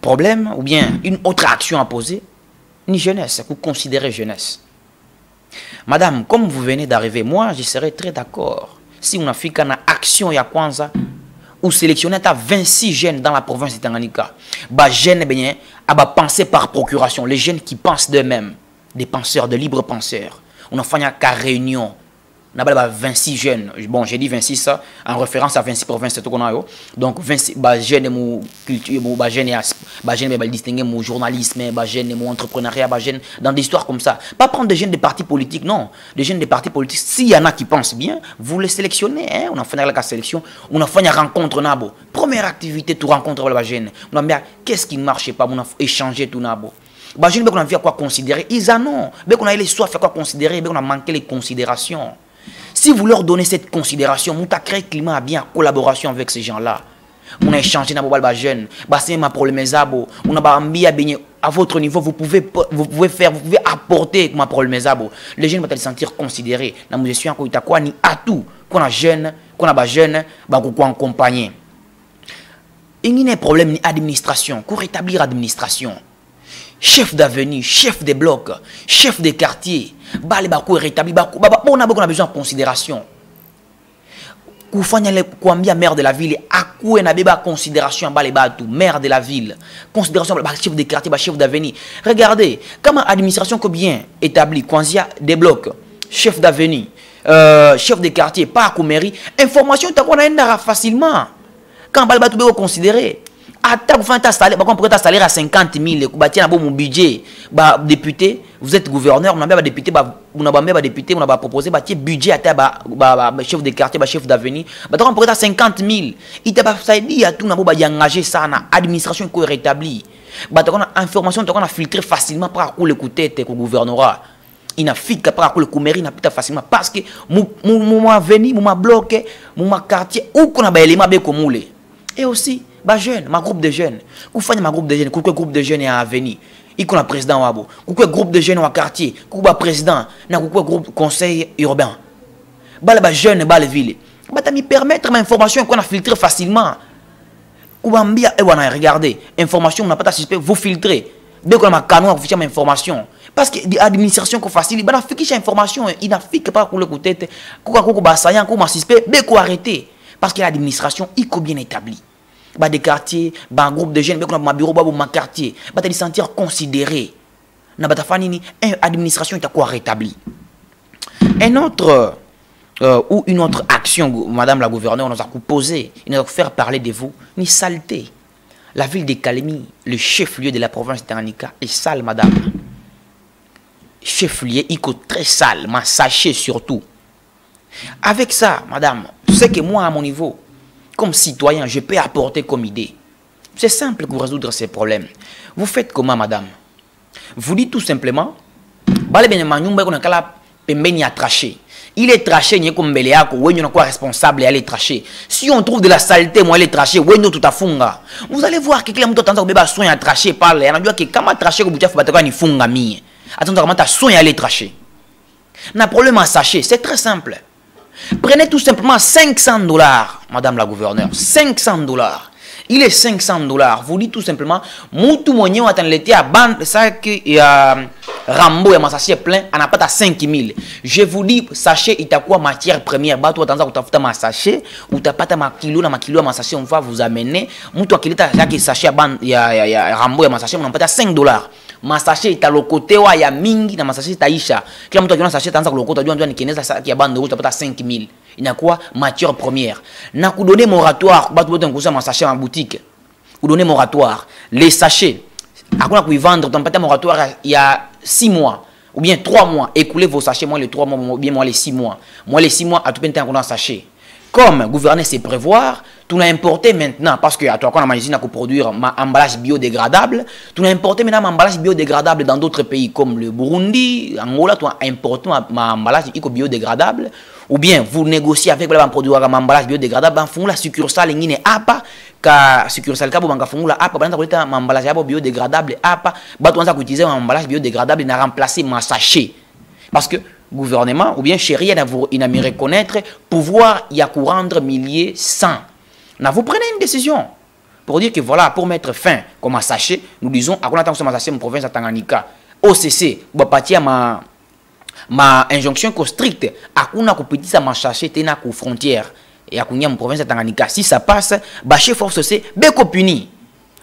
problème ou bien une autre action à poser, ni jeunesse, vous considérez jeunesse. Madame, comme vous venez d'arriver, moi je serais très d'accord si on a fait une action ya kwanza ou sélectionner 26 jeunes dans la province de Tanganyika. Bah jeunes bien, penser par procuration, les jeunes qui pensent d'eux-mêmes, des penseurs, de libres penseurs. On a fait une réunion. On a 26 jeunes. Bon, j'ai dit 26 en référence à 26 provinces. Donc, 26 jeunes, mon culture, jeunes, distinguer mon journalisme, jeunes, mon entrepreneuriat, jeunes, dans des histoires comme ça. Pas prendre des jeunes des partis politiques, non. Des jeunes des partis politiques, s'il y en a qui pensent bien, vous les sélectionnez. Hein? On a fait la sélection, on a fait une rencontre. Nabo. Première activité, tout rencontre les jeunes. On a dit, qu'est-ce qui ne marchait pas? On a échangé tout. Nabo. Les jeunes, on a vu à quoi considérer. Ils en ont. On a eu les soifs à quoi considérer. On a manqué les considérations. Si vous leur donnez cette considération, vous avez créé un climat bien en collaboration avec ces gens-là. On a échangé dans les jeunes, c'est ma problème, on a bien à votre niveau, vous pouvez apporter ma problème. Les jeunes vont se sentir considérés. Dans la gestion, on a ni atout, qu'on a jeunes, qu'on a jeunes, qu'on a accompagné. Il n'y a pas de problème ni administration, qu'on rétablir l'administration. Chef d'avenue, chef des blocs, chef des quartiers, on a besoin de considération. Maire de la ville, on a besoin de considération, maire de la ville, considération, chef des quartiers, chef d'avenue. Regardez, comment l'administration est bien établie, quand il y a des blocs, chef d'avenue, chef des quartiers, pas à mairie, information, tu as facilement. Quand on a considéré. Vous faites un salaire à 50 000, vous avez un budget, député, vous êtes gouverneur, on a député, on a proposé un budget à chef de quartier, chef d'avenue, on a 50 000. Il t'a dit à tout le monde engagé ça dans l'administration qui est rétablie. Information qu'on a filtré facilement par le coup de tête au gouvernorat. Il n'a pas par le coup mairie, n'a pas facilement parce que mon avenue, mon bloc, mon quartier, où qu'on a des éléments bien comme et aussi jeunes, ma groupe de jeunes. Vous faites ma groupe de jeunes, quel groupe de jeunes est à venir. Il y a un président wabo, quel groupe de jeunes au quartier, quel président, quel groupe conseil urbain. Les jeunes, les villes. Ça me permettre l'information qu'on a filtré facilement. Regardez, information, on n'a pas suspect, vous filtrez. Dès qu'on a un canon, vous faites information. Parce que l'administration qu'on facilite, il y a information, il n'a pas pour le côté, dès qu'on arrêter. Parce que l'administration est bien établie. Des quartiers, un groupe de jeunes, un bureau, un quartier, te sentir considéré. L'administration est quoi rétablie. Un autre ou une autre action, madame la gouverneure, nous a posé, il nous a fait parler de vous, ni saleté. La ville de Kalemi, le chef-lieu de la province de Tanganyika, est sale, madame. Chef-lieu, il est très sale, mais sachez surtout. Avec ça, madame, c'est que moi, à mon niveau, comme citoyen, je peux apporter comme idée. C'est simple pour résoudre ces problèmes. Vous faites comment, madame? Vous dites tout simplement, il est traché, il est comme Beléako, il est responsable et il est traché. Si on trouve de la saleté, moi, il est traché, vous allez voir que quelqu'un a soin à tracher par les gens qui ont traché, attends, soin à aller tracher. Le problème à sachet, c'est très simple. Prenez tout simplement $500, madame la gouverneure. $500. Il est $500. Vous dites tout simplement, Moutou Moignon attend l'été à bande, ça que Rambo et sachet plein, on n'a pas à 5 000. Je vous dis, sachet, il y a quoi matière première? Bah, toi, tu as ma sachet, ou tu n'as pas ma kilo, ma sachet, on va vous amener. Moutou, qui est sachet à bande, il y a Rambo et sachet, on n'a pas à $5. Ma sachet est à le côté, il y a Mingi, ma sachet est à Isha. Quand tu as un sachet, tu as le côté, tu as bande de route, tu as 5 000. Il y a quoi? Matière première. Na ku donner moratoire, ma sachet en boutique. Vous donnez moratoire. Les sachets, Akuna ku vendre ton patin moratoire il y a 6 mois ou bien 3 mois, écoulez vos sachets moi les 3 mois ou bien moi les 6 mois. Moi les 6 mois à tout peine qu'on a sachet. Comme gouverner c'est prévoir, tout l'a importé maintenant parce que à toi quand on a usine à produire un emballage biodégradable, tout l'a importé maintenant un emballage biodégradable dans d'autres pays comme le Burundi, Angola, tout importé un emballage biodégradable ou bien vous négociez avec un produit un emballage biodégradable, ben font la succursale ngine apa ka succursale ka banga font la apa banda koleta un emballage biodégradable apa ba tu anza utiliser un emballage biodégradable n'a remplacé ma sachet parce que gouvernement ou bien chéri il n'a mis reconnaître pouvoir y a rendre milliers sans. Vous prenez une décision pour dire que voilà, pour mettre fin comme un sachet, nous disons à quoi attend ma sachet en province de Tanganyika OCC bapatia ma injonction stricte à quoi na petit ça ma sachet tena ko frontière et à quoi en province de Tanganyika si ça passe ba chef force c'est beko puni.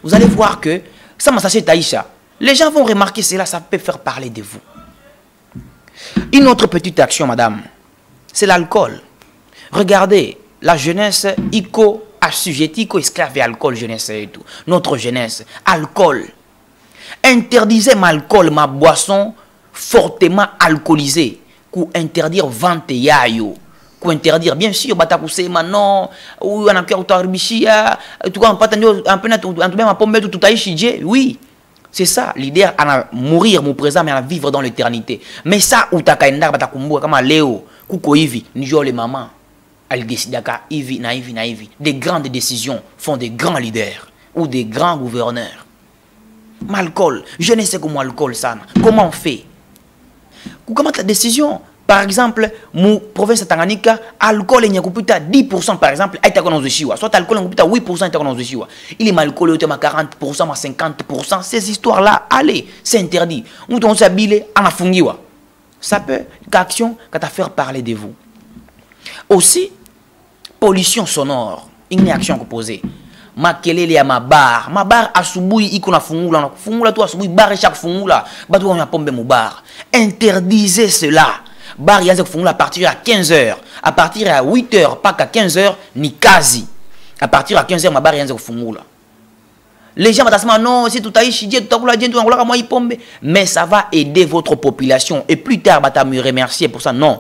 Vous allez voir que ça ma sachet Taïcha, les gens vont remarquer cela, ça peut faire parler de vous. Une autre petite action, madame, c'est l'alcool. Regardez, la jeunesse, ico assujetti, ico esclave et alcool, jeunesse et tout. Notre jeunesse, alcool. Interdisez ma alcool, ma boisson fortement alcoolisée. Pour interdire vente yayo. Pour interdire, bien sûr, batakousé, non, ou on a cœur autarbichia, tout cas, on peut un peu ma pomme tout aïchidje, oui. C'est ça, l'idée à mourir, mon présent, mais à vivre dans l'éternité. Mais ça, où t'as qu'à batakumbo, comme Léo, Kouko Ivi, Nijo les mamans, elle décide qu'à Ivi, naïvi. Des grandes décisions font des grands leaders ou des grands gouverneurs. L'alcool, je ne sais comment l'alcool, ça. Comment on fait? Comment ta décision? Par exemple, mon province de Tanganyika, alcool est 10% par exemple, soit alcool est 8%, il est malcool, il est 40%, 50%, ces histoires-là, allez, c'est interdit. On s'habille en afungiwa. Ça peut être action qui va faire parler de vous. Aussi, pollution sonore, une action que posée. Makelele ya mabar asubuhi iko na fungula tu asubuhi bar chaque fungula batu on a pombe mu bar. Interdisez cela. Bar yanze kufungula à partir à 15h, à partir à 8h, pas qu'à 15h ni quasi. À partir à 15h ma bar yanze kufungula. Les gens vont non, si tout aïchi, tout akula dien, tout akula moi pombe, mais ça va aider votre population et plus tard bata me remercier pour ça non.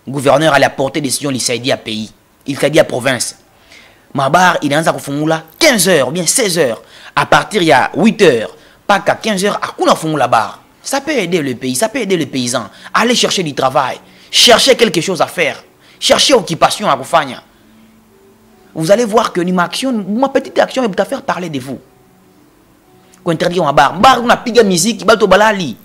Le gouverneur allait apporter des décisions, il s'est dit à pays, il s'est dit à province. Ma bar, il est en 15h ou bien 16h. À partir il y a 8h, pas qu'à 15h, à quoi on la bar. Ça peut aider le pays, ça peut aider les paysans. Allez chercher du travail, chercher quelque chose à faire, chercher occupation à faire. Vous allez voir que ma petite action va faire parler de vous. Quand interdire ma bar, on a piga musique, balto balali.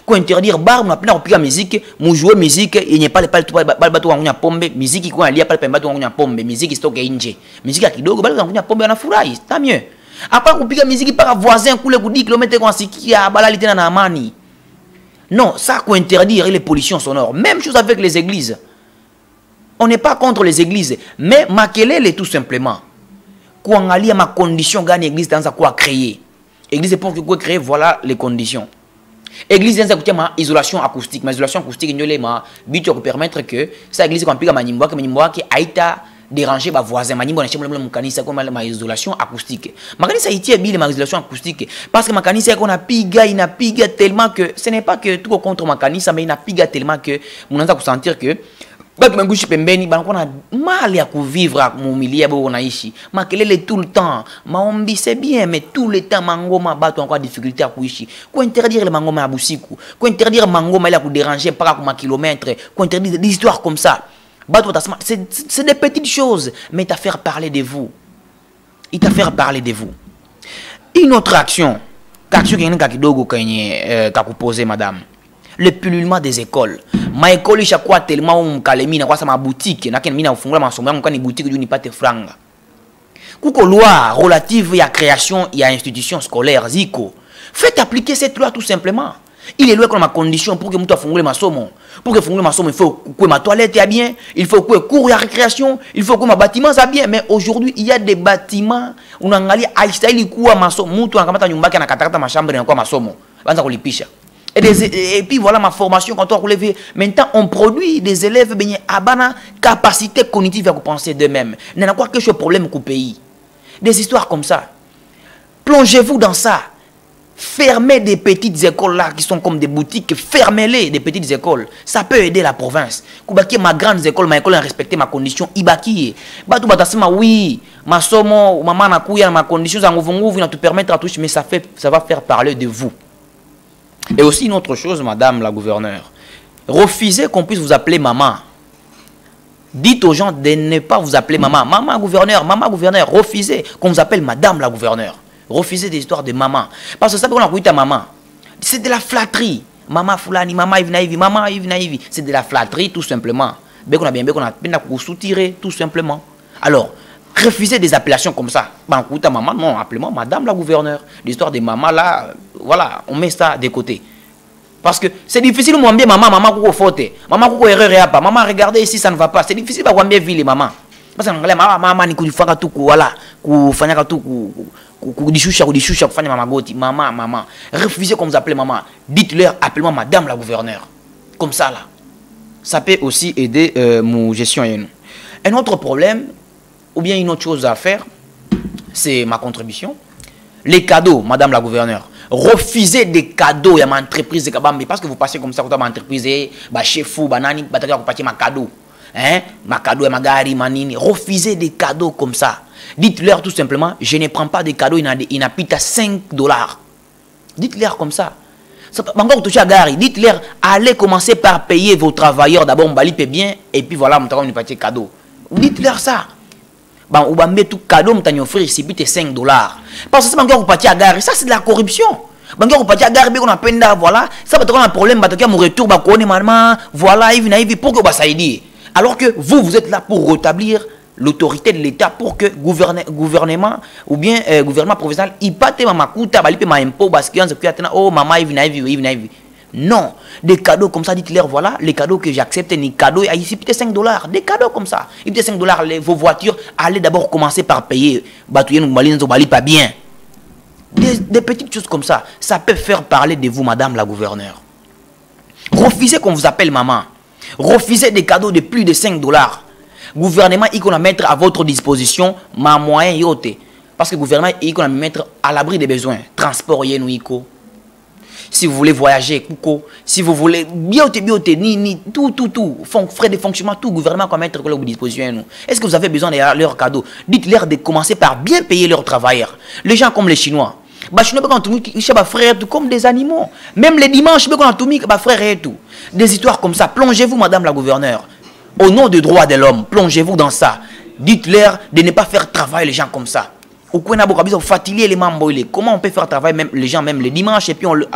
Quand interdire bar, on a plein de piga musique, mon jouer musique, il n'y a pas le balto on a pombe, musique qui il y a pas le balto on a pombe, musique qui stocke inje, musique qui dogo balto on a pombe on a furahi, tant mieux. Après qu'on piga musique par voisin, coule 10 km qu'on s'iki à balali tena na amani. Non, ça qu'on interdire les pollutions sonores. Même chose avec les églises. On n'est pas contre les églises, mais makelele tout simplement. Quand on a ma condition gagne église dans quoi créer. Église pour quoi créer, voilà les conditions. Église dans quoi ma isolation acoustique, ma isolation acoustique il ma but pour permettre que ça église qu'on pique manimboa qui aita déranger ma voisin manimboa na chemule mon kanisa comme ma isolation acoustique. Ma kanisa itie bile ma isolation acoustique parce que ma kanisa qu'on a piga il n'a piga tellement que ce n'est pas que tout contre ma kanisa mais il n'a piga tellement que mon anza sentir que batu mangushi pembeni banako na mal ya vivre mu milieu bo naishi makelele tout le temps maombi c'est bien mais tout le temps mangoma batu encore difficulté à kuishi ko interdire le mangoma ya busiku ko interdire mangoma il a ku déranger par à kilomètres ko interdire des histoires comme ça batu c'est des petites choses mais t'a faire parler de vous il t'a faire parler de vous. Une autre action qui est kidogo kwenye kakuposer madame, le pullulement des écoles. Ma école il chaque fois tellement on kalemi na kwa sa ma boutique na ken mina ufungula masomo yangu kani boutique juu nipate franga. Kuko loi relative à création et à institution scolaire ziko. Faites appliquer cette loi tout simplement. Il est loi comme ma condition pour que mutu afungule masomo. Pour que fungule masomo il faut que ma toilette est bien, il faut que cours et récréation, il faut que ma bâtiment soit bien, mais aujourd'hui il y a des bâtiments où on angalia haistahili kuwa masomo, mutu anakamata nyumba yake anakatakata mashamba na kwa masomo. Banza kulipisha. Et puis voilà ma formation quand on relève. Maintenant on produit des élèves bien à bana capacité cognitive à penser d'eux-mêmes. Il n'y a pas quelque chose de problème au pays. Des histoires comme ça. Plongez-vous dans ça. Fermez des petites écoles là qui sont comme des boutiques, fermez-les, des petites écoles. Ça peut aider la province. Koubaki ma grande école, ma école a respecté ma condition, ibaki. Batou batasema oui, ma somo, maman na kuya ma condition ça va te permettre à toucher, mais ça va faire parler de vous. Et aussi une autre chose, madame la gouverneure. Refusez qu'on puisse vous appeler maman. Dites aux gens de ne pas vous appeler maman. Maman gouverneur, refusez qu'on vous appelle madame la gouverneure. Refusez des histoires de maman. Parce que ça, on a écouté ta maman. C'est de la flatterie. Maman Foulani, maman Ivnaivi, maman Ivnaivi. C'est de la flatterie, tout simplement. Bien qu'on a bien peine à vous soutirer, tout simplement. Alors, refusez des appellations comme ça. Ben, écoute ta maman, non, appelez-moi madame la gouverneure. L'histoire de maman, là, voilà, on met ça de côté. Parce que c'est difficile de moi bien maman, maman, coucou faute. Maman, coucou erreur, pas. Maman, regardez ici, ça ne va pas. C'est difficile de voir bien ville, maman. Parce que maman, ni kufaka tout, voilà, kufanya tout, kudishusha kufanya mama goti, maman. Refusez qu'on vous appelle maman. Dites-leur, appelez-moi madame la gouverneure. Comme ça là. Ça peut aussi aider mon gestion et nous. Un autre problème, ou bien une autre chose à faire, c'est ma contribution. Les cadeaux, madame la gouverneure. Refusez des cadeaux à ma entreprise parce que vous passez comme ça quand ma entreprise chez vous, banani, bataka vous passez ma cadeau. Hein? Ma cadeau et ma gari, manini. Refusez des cadeaux comme ça. Dites-leur tout simplement, je ne prends pas de cadeaux, il n'a plus à $5. Dites-leur comme ça. Dites-leur, allez commencer par payer vos travailleurs. D'abord, on paye bien, et puis voilà, on va payer cadeau. Dites-leur ça. On va mettre tout cadeau, on va offrir, c'est plus $5. Parce que c'est encore parti à gare, ça c'est de la corruption. On parti à gare, on a peine voilà, ça va être un problème, mon retour, voilà, pour que ça aide. Alors que vous êtes là pour rétablir l'autorité de l'État pour que gouvernement ou bien gouvernement provincial il pas te makuta balipe ma impôt parce que oh maman il non, des cadeaux comme ça, dites-leur voilà, les cadeaux que j'accepte, ni cadeaux, ici peut-être $5, des cadeaux comme ça. Il peut être $5, vos voitures, allez d'abord commencer par payer. Batouye nous bali pas bien. Des petites choses comme ça, ça peut faire parler de vous, madame la gouverneure. Refusez qu'on vous appelle maman. Refusez des cadeaux de plus de $5. Gouvernement, il va mettre à votre disposition ma moyen yote. Parce que le gouvernement, il va mettre à l'abri des besoins. Transport, yenouiko. Si vous voulez voyager, coucou. Si vous voulez, biote, tout. Frais de fonctionnement, tout. Le gouvernement va mettre à votre disposition. Est-ce que vous avez besoin de leurs cadeaux? Dites-leur de commencer par bien payer leurs travailleurs. Les gens comme les Chinois. Les Chinois, comme des animaux. Même les dimanches, frères et tout. Des histoires comme ça. Plongez-vous, madame la gouverneure. Au nom du droit de l'homme, plongez-vous dans ça. Dites-leur de ne pas faire travailler les gens comme ça. Comment on peut faire travailler même les gens même les dimanches et puis on le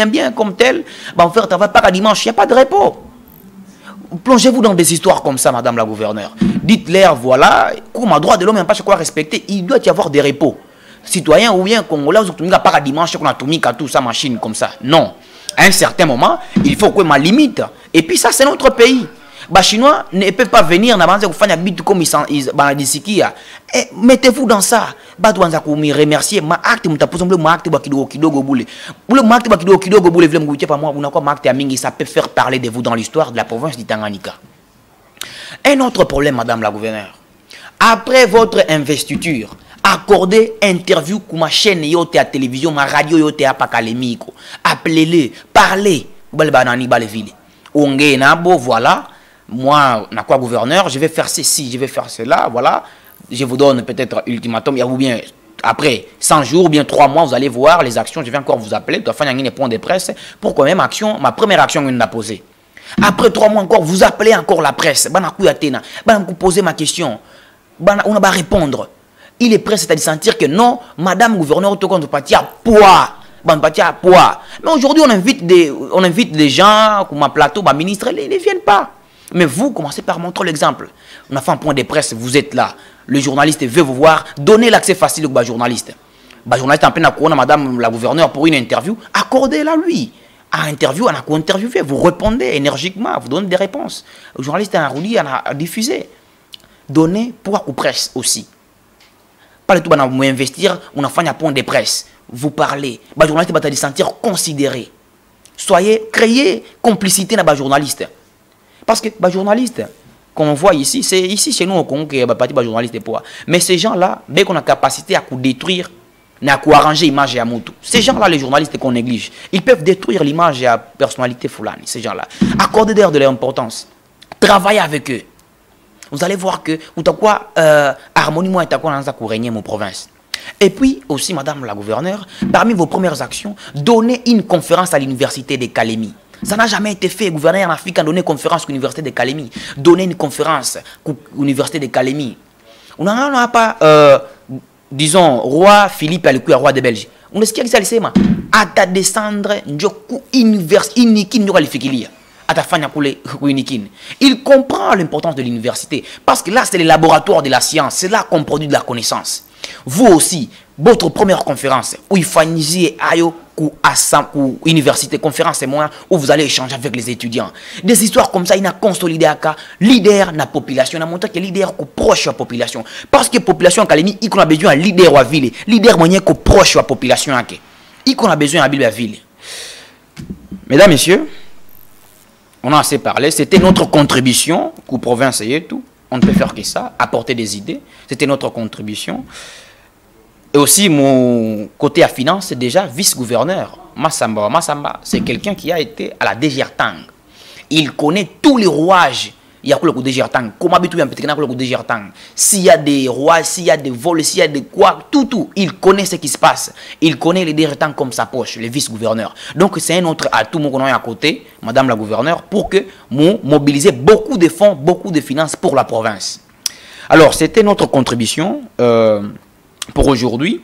bien comme tel, on fait travail pas à dimanche, il n'y a pas de repos. Plongez-vous dans des histoires comme ça, madame la gouverneure. Dites-leur, voilà, comme un droit de l'homme, pas quoi respecter, il doit y avoir des repos. Citoyens ou bien congolais, on a pas à dimanche, on a tout ça, machine comme ça. Non. À un certain moment, il faut que ma limite. Et puis ça, c'est notre pays. Les Chinois ne peuvent pas venir comme ils mettez-vous dans ça. Remercier ma acte, ça peut faire parler de vous dans l'histoire de la province du Tanganyika. Un autre problème, madame la gouverneure. Après votre investiture, accordez interview pour ma chaîne yote à télévision, ma radio yote à Pakalemiko. Appelez-les, parlez. Voilà. Moi, na quoi gouverneur, je vais faire ceci, je vais faire cela, voilà. Je vous donne peut-être ultimatum, ou bien après 100 jours, ou bien 3 mois, vous allez voir les actions, je vais encore vous appeler, je dois faire un point de presse pour quand même action, ma première action, on a posée. Après 3 mois encore, vous appelez encore la presse, vous posez ma question, on va répondre. Il est prêt, c'est-à-dire sentir que non, madame gouverneur, tout compte partir à poids. Mais aujourd'hui, on invite des gens, comme un plateau, ministre, ils ne viennent pas. Mais vous, commencez par montrer l'exemple. On a fait un point de presse, vous êtes là. Le journaliste veut vous voir. Donnez l'accès facile au journaliste. Le journaliste en plein à madame la gouverneure pour une interview. Accordez-la lui. À interview, on a interviewé. Vous répondez énergiquement, vous donnez des réponses. Le journaliste a roulé, a diffusé. Donnez pour aux presse aussi. Pas le tout, on va investir, on a fait un point de presse. Vous parlez. Le journaliste va se sentir considéré. Soyez, créez complicité dans le journaliste. Parce que les journalistes, comme on voit ici, c'est ici chez nous au Congo qu'il y a des journalistes de poids. Mais ces gens-là, dès qu'on a capacité à détruire n'a qu'à arranger l'image à Moutou. Ces gens-là, les journalistes qu'on néglige, ils peuvent détruire l'image et la personnalité Foulani, ces gens-là. Accordez d'ailleurs de leur importance. Travaillez avec eux. Vous allez voir que, ou t'as quoi, harmonie, moi, t'as quoi, dans sa régner mon province. Et puis, aussi, madame la gouverneure, parmi vos premières actions, donnez une conférence à l'université de Kalemi. Ça n'a jamais été fait. Le gouverneur en Afrique a donné une conférence à l'université de Kalemi. Donner une conférence à l'université de Kalemi. On n'a pas, disons, roi Philippe et le roi de Belgique. On est ce qu'il y a dit, à ta descendre, il comprend l'importance de l'université. Parce que là, c'est le laboratoire de la science. C'est là qu'on produit de la connaissance. Vous aussi, votre première conférence, où il faut initier à université, conférence et moyen, où vous allez échanger avec les étudiants. Des histoires comme ça, il a consolidé à leader de la population. Il a montré que leader proche de la population. Parce que la population, il a besoin d'un leader à la ville. Leader moyen proche de la population. Il a besoin de la ville. Mesdames, messieurs, on a assez parlé. C'était notre contribution pour province et tout. On ne peut faire que ça, apporter des idées. C'était notre contribution. Et aussi, mon côté à finance, c'est déjà vice-gouverneur. Massamba, c'est quelqu'un qui a été à la DGRTang. Il connaît tous les rouages. Il y a le DGRTang. Comment habituer un petit peu le DGRTang? S'il y a des rouages, s'il y a des vols, s'il y a des quoi, tout. Il connaît ce qui se passe. Il connaît les DGRTang comme sa poche, le vice-gouverneur. Donc, c'est un autre atout qu'on a à côté, madame la gouverneure, pour que nous mobiliser beaucoup de fonds, beaucoup de finances pour la province. Alors, c'était notre contribution. Pour aujourd'hui,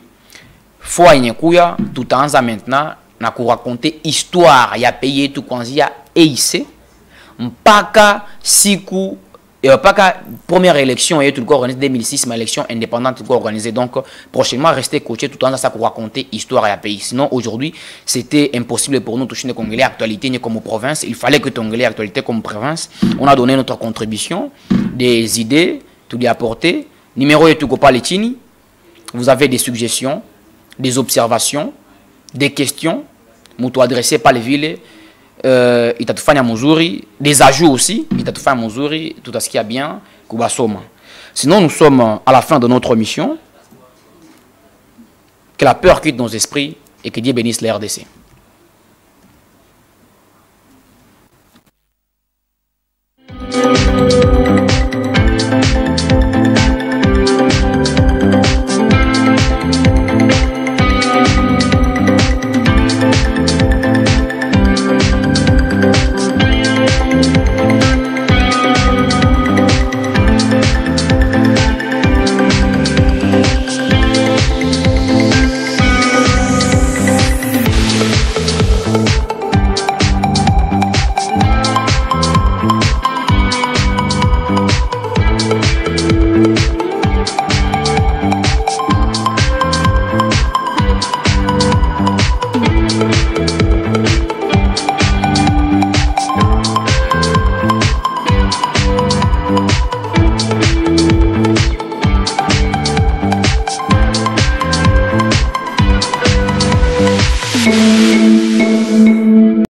foi Inyekuya, tout en ça maintenant, n'a qu'à raconter histoire, il y a payé tout quand il y a EIC, pas siku, pas qu'à première élection, et tout le corps organisé 2006, mais élection indépendante tout le corps organisé. Donc, prochainement, rester coaché tout en ça pour raconter histoire et à pays. Sinon, aujourd'hui, c'était impossible pour nous toucher les Congolais actualité comme province. Il fallait que Congolais actualité comme province. On a donné notre contribution, des idées, tout y apporter. Numéro et tout pas les tini. Vous avez des suggestions, des observations, des questions, m'auto adressées par les villes, des ajouts aussi, tout à ce qui est bien, sinon, nous sommes à la fin de notre mission. Que la peur quitte nos esprits et que Dieu bénisse la RDC.